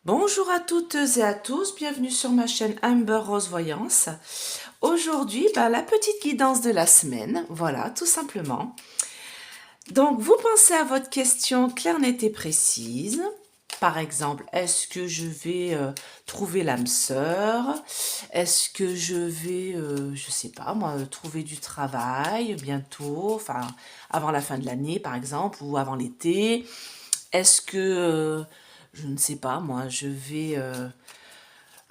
Bonjour à toutes et à tous, bienvenue sur ma chaîne Amber Rose Voyance. Aujourd'hui, la petite guidance de la semaine, voilà, tout simplement. Donc, vous pensez à votre question claire, nette et précise. Par exemple, est-ce que je vais trouver l'âme sœur? Est-ce que je vais, je sais pas moi, trouver du travail bientôt, enfin, avant la fin de l'année par exemple, ou avant l'été? Est-ce que, je ne sais pas moi, je vais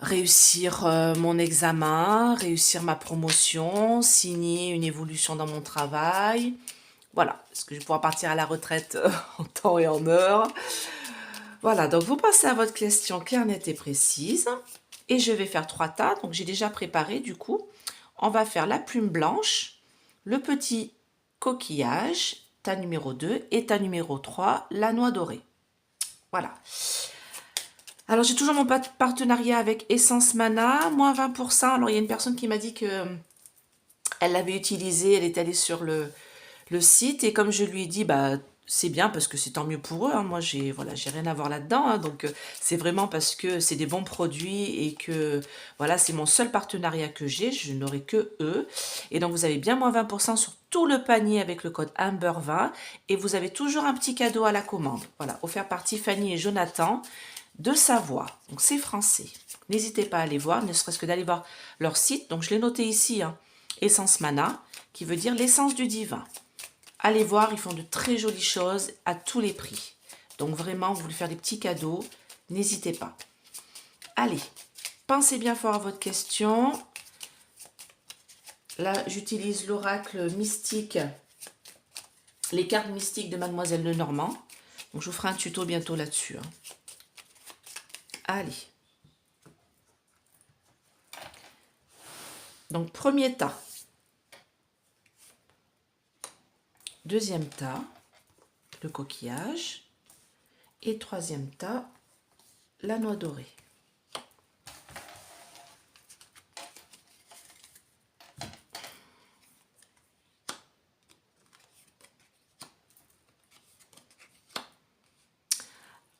réussir mon examen, réussir ma promotion, signer une évolution dans mon travail? Voilà, est-ce que je vais pouvoir partir à la retraite en temps et en heure? Voilà, donc vous passez à votre question claire, nette et précise. Et je vais faire 3 tas. Donc j'ai déjà préparé du coup. On va faire la plume blanche, le petit coquillage, tas numéro 2 et tas numéro 3, la noix dorée. Voilà. Alors j'ai toujours mon partenariat avec Essence Mana, moins 20%. Alors il y a une personne qui m'a dit que elle l'avait utilisé, elle est allée sur le site et comme je lui ai dit, c'est bien parce que c'est tant mieux pour eux, hein. Moi j'ai voilà, j'ai rien à voir là-dedans, hein. Donc c'est vraiment parce que c'est des bons produits et que voilà, c'est mon seul partenariat que j'ai, je n'aurai que eux. Et donc vous avez bien moins 20% sur tout le panier avec le code Amber20 et vous avez toujours un petit cadeau à la commande. Voilà, offert par Tiffany et Jonathan de Savoie. Donc c'est français. N'hésitez pas à aller voir, ne serait-ce que d'aller voir leur site. Donc je l'ai noté ici, hein, Essence Mana, qui veut dire l'essence du divin. Allez voir, ils font de très jolies choses à tous les prix. Donc vraiment, vous voulez faire des petits cadeaux, n'hésitez pas. Allez, pensez bien fort à votre question. Là, j'utilise l'oracle mystique, les cartes mystiques de Mademoiselle Lenormand. Donc je vous ferai un tuto bientôt là-dessus, hein. Allez. Donc premier tas. Deuxième tas, le coquillage. Et troisième tas, la noix dorée.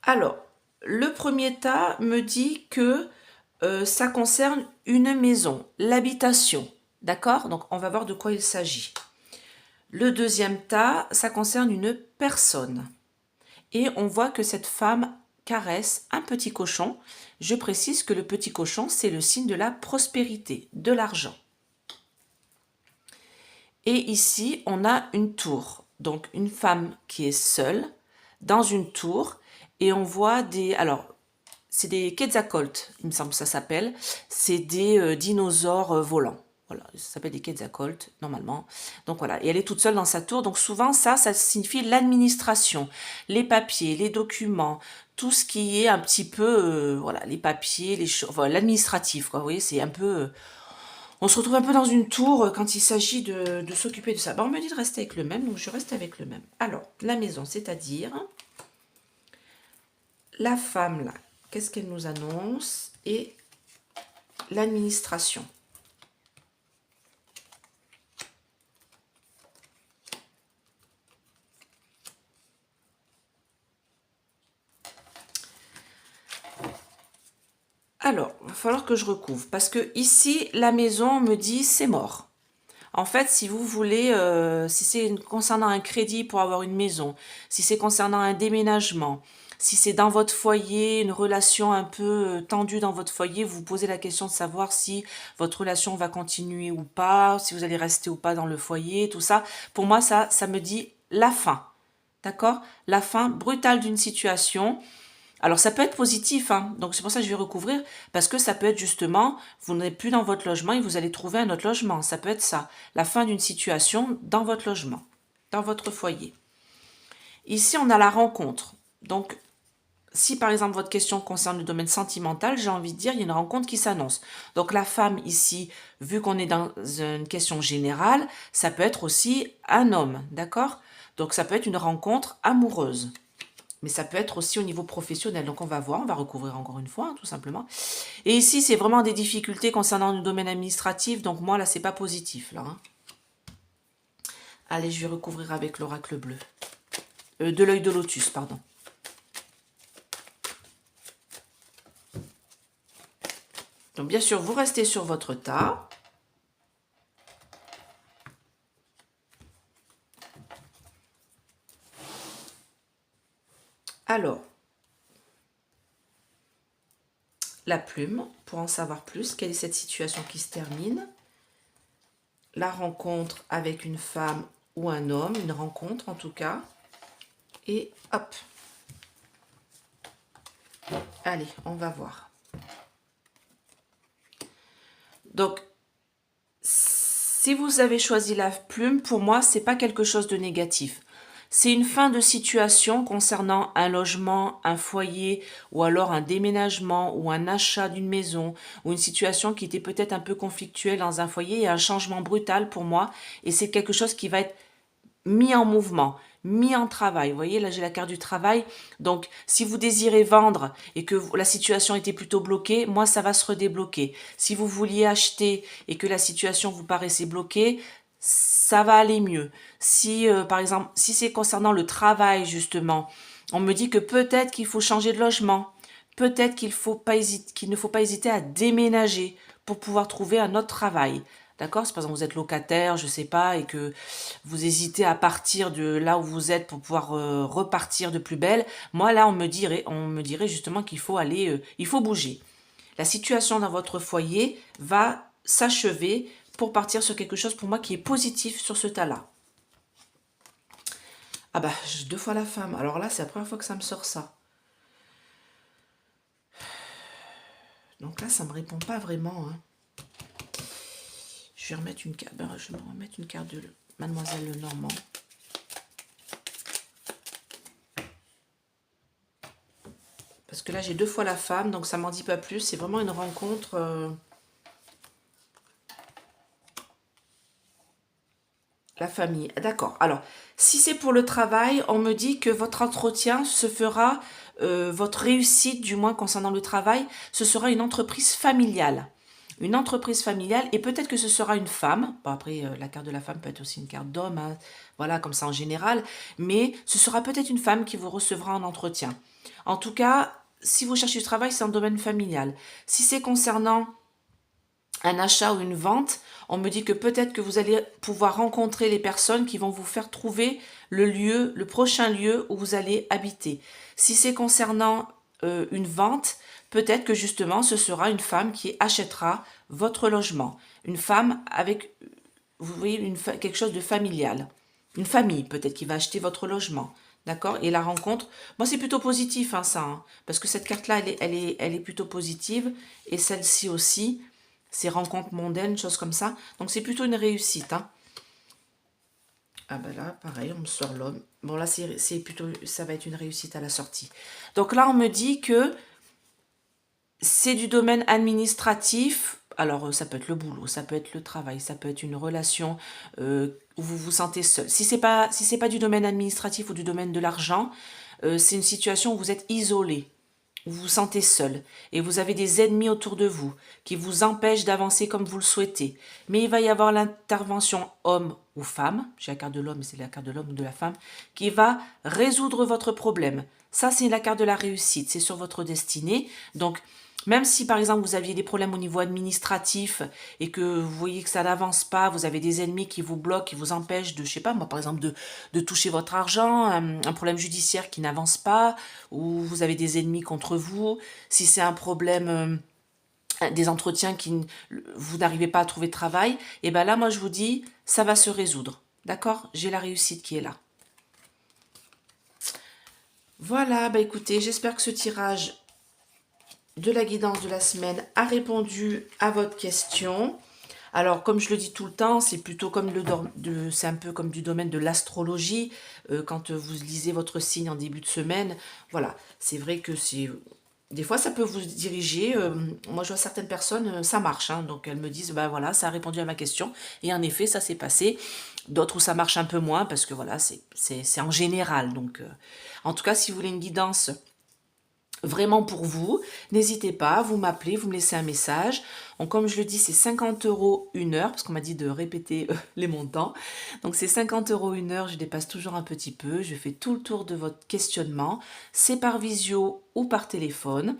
Alors, le premier tas me dit que ça concerne une maison, l'habitation. D'accord? Donc, on va voir de quoi il s'agit. Le deuxième tas, ça concerne une personne. Et on voit que cette femme caresse un petit cochon. Je précise que le petit cochon, c'est le signe de la prospérité, de l'argent. Et ici, on a une tour. Donc, une femme qui est seule dans une tour. Et on voit des... Alors, c'est des Quetzalcoatl, il me semble que ça s'appelle. C'est des dinosaures volants. Voilà, ça s'appelle des Quetzalcoatl, normalement. Donc voilà, et elle est toute seule dans sa tour. Donc souvent, ça signifie l'administration, les papiers, les documents, tout ce qui est un petit peu, voilà, les papiers, les choses, voilà, l'administratif, quoi. Vous voyez, c'est un peu... on se retrouve un peu dans une tour quand il s'agit de s'occuper de ça. On me dit de rester avec le même, donc je reste avec le même. Alors, la maison, c'est-à-dire la femme, là, qu'est-ce qu'elle nous annonce? Et l'administration. Alors, il va falloir que je recouvre, parce que ici, la maison me dit c'est mort. En fait, si vous voulez, si c'est concernant un crédit pour avoir une maison, si c'est concernant un déménagement, si c'est dans votre foyer, une relation un peu tendue dans votre foyer, vous vous posez la question de savoir si votre relation va continuer ou pas, si vous allez rester ou pas dans le foyer, tout ça. Pour moi, ça me dit la fin. D'accord? La fin brutale d'une situation. Alors ça peut être positif, hein. Donc c'est pour ça que je vais recouvrir, parce que ça peut être justement, vous n'êtes plus dans votre logement et vous allez trouver un autre logement. Ça peut être ça, la fin d'une situation dans votre logement, dans votre foyer. Ici, on a la rencontre. Donc, si par exemple votre question concerne le domaine sentimental, j'ai envie de dire, il y a une rencontre qui s'annonce. Donc la femme ici, vu qu'on est dans une question générale, ça peut être aussi un homme, d'accord? Donc ça peut être une rencontre amoureuse. Mais ça peut être aussi au niveau professionnel. Donc on va voir, on va recouvrir encore une fois, hein, tout simplement. Et ici, c'est vraiment des difficultés concernant le domaine administratif. Donc moi, là, c'est pas positif, là, hein. Allez, je vais recouvrir avec l'oracle bleu. De l'œil de lotus, pardon. Donc bien sûr, vous restez sur votre tas. Alors, la plume, pour en savoir plus, quelle est cette situation qui se termine? La rencontre avec une femme ou un homme, une rencontre en tout cas. Et hop. Allez, on va voir. Donc, si vous avez choisi la plume, pour moi, c'est pas quelque chose de négatif. C'est une fin de situation concernant un logement, un foyer, ou alors un déménagement, ou un achat d'une maison, ou une situation qui était peut-être un peu conflictuelle dans un foyer. Il y a un changement brutal pour moi, et c'est quelque chose qui va être mis en mouvement, mis en travail. Vous voyez, là j'ai la carte du travail. Donc, si vous désirez vendre et que la situation était plutôt bloquée, moi ça va se redébloquer. Si vous vouliez acheter et que la situation vous paraissait bloquée, ça va aller mieux. Si, par exemple, si c'est concernant le travail justement, on me dit que peut-être qu'il faut changer de logement, peut-être qu'il ne faut pas hésiter à déménager pour pouvoir trouver un autre travail. D'accord? C'est par exemple vous êtes locataire, je sais pas, et que vous hésitez à partir de là où vous êtes pour pouvoir repartir de plus belle. Moi là, on me dirait justement qu'il faut aller, il faut bouger. La situation dans votre foyer va s'achever pour partir sur quelque chose pour moi qui est positif sur ce tas-là. Ah bah, j'ai 2 fois la femme. Alors là, c'est la première fois que ça me sort ça. Donc là, ça me répond pas vraiment. Hein. Je vais remettre une carte. Je vais me remettre une carte de Mademoiselle Lenormand. Parce que là, j'ai 2 fois la femme, donc ça m'en dit pas plus. C'est vraiment une rencontre. La famille, d'accord. Alors, si c'est pour le travail, on me dit que votre entretien se fera, votre réussite, du moins concernant le travail, ce sera une entreprise familiale. Une entreprise familiale, et peut-être que ce sera une femme. Bon, après, la carte de la femme peut être aussi une carte d'homme, hein, voilà, comme ça en général. Mais ce sera peut-être une femme qui vous recevra en entretien. En tout cas, si vous cherchez du travail, c'est en domaine familial. Si c'est concernant un achat ou une vente, on me dit que peut-être que vous allez pouvoir rencontrer les personnes qui vont vous faire trouver le lieu, le prochain lieu où vous allez habiter. Si c'est concernant une vente, peut-être que justement ce sera une femme qui achètera votre logement. Une femme avec, vous voyez, quelque chose de familial. Une famille peut-être qui va acheter votre logement. D'accord? Et la rencontre, moi c'est plutôt positif hein, ça, hein, parce que cette carte-là, elle est plutôt positive, et celle-ci aussi, ces rencontres mondaines, choses comme ça. Donc c'est plutôt une réussite. Hein. Ah ben là, pareil, on me sort l'homme. Bon là, c'est plutôt, ça va être une réussite à la sortie. Donc là, on me dit que c'est du domaine administratif. Alors, ça peut être le boulot, ça peut être le travail, ça peut être une relation où vous vous sentez seul. Si c'est pas du domaine administratif ou du domaine de l'argent, c'est une situation où vous êtes isolé, où vous vous sentez seul et vous avez des ennemis autour de vous qui vous empêchent d'avancer comme vous le souhaitez. Mais il va y avoir l'intervention homme ou femme, j'ai la carte de l'homme, mais c'est la carte de l'homme ou de la femme, qui va résoudre votre problème. Ça, c'est la carte de la réussite, c'est sur votre destinée. Donc, même si par exemple vous aviez des problèmes au niveau administratif et que vous voyez que ça n'avance pas, vous avez des ennemis qui vous bloquent, qui vous empêchent de, je sais pas moi, par exemple de toucher votre argent, un problème judiciaire qui n'avance pas, ou vous avez des ennemis contre vous, si c'est un problème des entretiens vous n'arrivez pas à trouver de travail, et ben là moi je vous dis, ça va se résoudre. D'accord? J'ai la réussite qui est là. Voilà, bah écoutez, j'espère que ce tirage de la guidance de la semaine a répondu à votre question. Alors, comme je le dis tout le temps, c'est plutôt comme c'est un peu comme du domaine de l'astrologie. Quand vous lisez votre signe en début de semaine, voilà, c'est vrai que des fois, ça peut vous diriger. Moi, je vois certaines personnes, ça marche. Hein, donc, elles me disent, ben voilà, ça a répondu à ma question. Et en effet, ça s'est passé. D'autres où ça marche un peu moins, parce que voilà, c'est en général. Donc, en tout cas, si vous voulez une guidance vraiment pour vous, n'hésitez pas, vous m'appelez, vous me laissez un message. Donc, comme je le dis, c'est 50 € une heure, parce qu'on m'a dit de répéter les montants. Donc, c'est 50 € une heure, je dépasse toujours un petit peu. Je fais tout le tour de votre questionnement. C'est par visio ou par téléphone.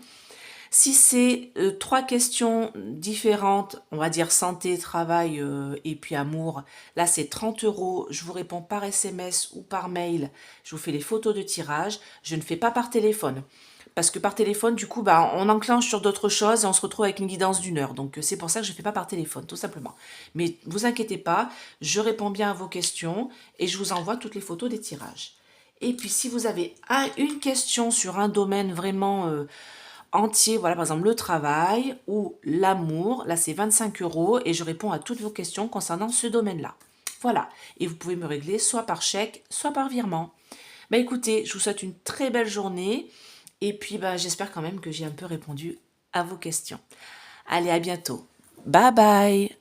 Si c'est 3 questions différentes, on va dire santé, travail et puis amour, là c'est 30 €. Je vous réponds par SMS ou par mail. Je vous fais les photos de tirage. Je ne fais pas par téléphone. Parce que par téléphone, du coup, bah, on enclenche sur d'autres choses et on se retrouve avec une guidance d'1 heure. Donc c'est pour ça que je ne fais pas par téléphone, tout simplement. Mais vous inquiétez pas, je réponds bien à vos questions et je vous envoie toutes les photos des tirages. Et puis si vous avez une question sur un domaine vraiment entier, voilà par exemple le travail ou l'amour, là c'est 25 € et je réponds à toutes vos questions concernant ce domaine-là. Voilà, et vous pouvez me régler soit par chèque, soit par virement. Bah écoutez, je vous souhaite une très belle journée et puis bah, j'espère quand même que j'ai un peu répondu à vos questions. Allez, à bientôt. Bye bye.